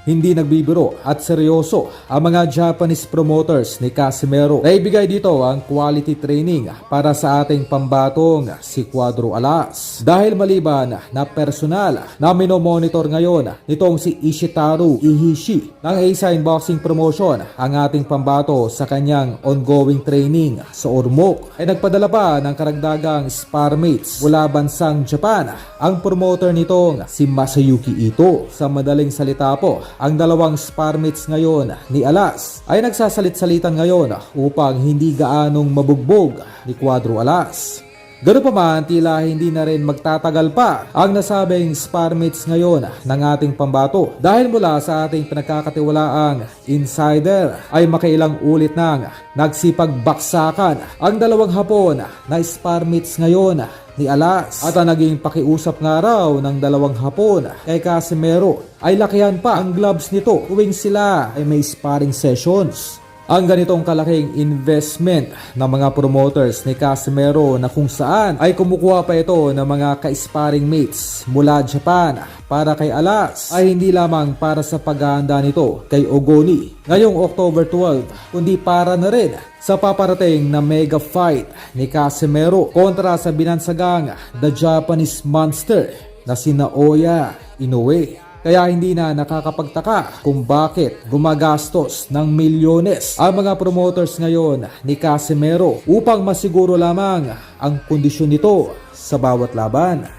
Hindi nagbibiro at seryoso ang mga Japanese promoters ni Casimero. Naibigay dito ang quality training para sa ating pambatong si Cuadro Alas. Dahil maliban na personal na minomonitor ngayon nitong si Ishitaru Ihishi ng A-Sign Boxing Promotion ang ating pambato sa kanyang ongoing training sa Ormoc, ay nagpadala pa ng karagdagang spar mates mula bansang Japan ang promoter nitong si Masayuki Ito. Sa madaling salita po, ang dalawang spar mates ngayon ni Alas ay nagsasalit-salitan ngayon upang hindi gaanong mabugbog ni Cuadro Alas. Ganoon pa man, tila hindi na rin magtatagal pa ang nasabing spar mates ngayon ng ating pambato, dahil mula sa ating pinagkakatiwalaang insider ay makailang ulit nang nagsipagbaksakan ang dalawang Hapon na spar mates ngayon ni Alas. At ang naging pakiusap nga raw ng dalawang Hapon kay Casimero ay lakihan pa ang gloves nito tuwing sila ay may sparring sessions. Ang ganitong kalaking investment ng mga promoters ni Casimero na kung saan ay kumukuha pa ito ng mga ka-sparring mates mula Japan para kay Alas ay hindi lamang para sa paghahanda nito kay Ogoni ngayong October 12, kundi para na rin sa paparating na mega fight ni Casimero kontra sa binansagang The Japanese Monster na si Naoya Inoue. Kaya hindi na nakakapagtaka kung bakit gumagastos ng milyones ang mga promoters ngayon ni Casimero upang masiguro lamang ang kondisyon nito sa bawat laban.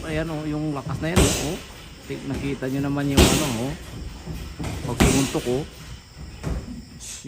Ayan o, yung lakas na yan o. Nakita nyo naman yung ano o. Pag pumuntok o.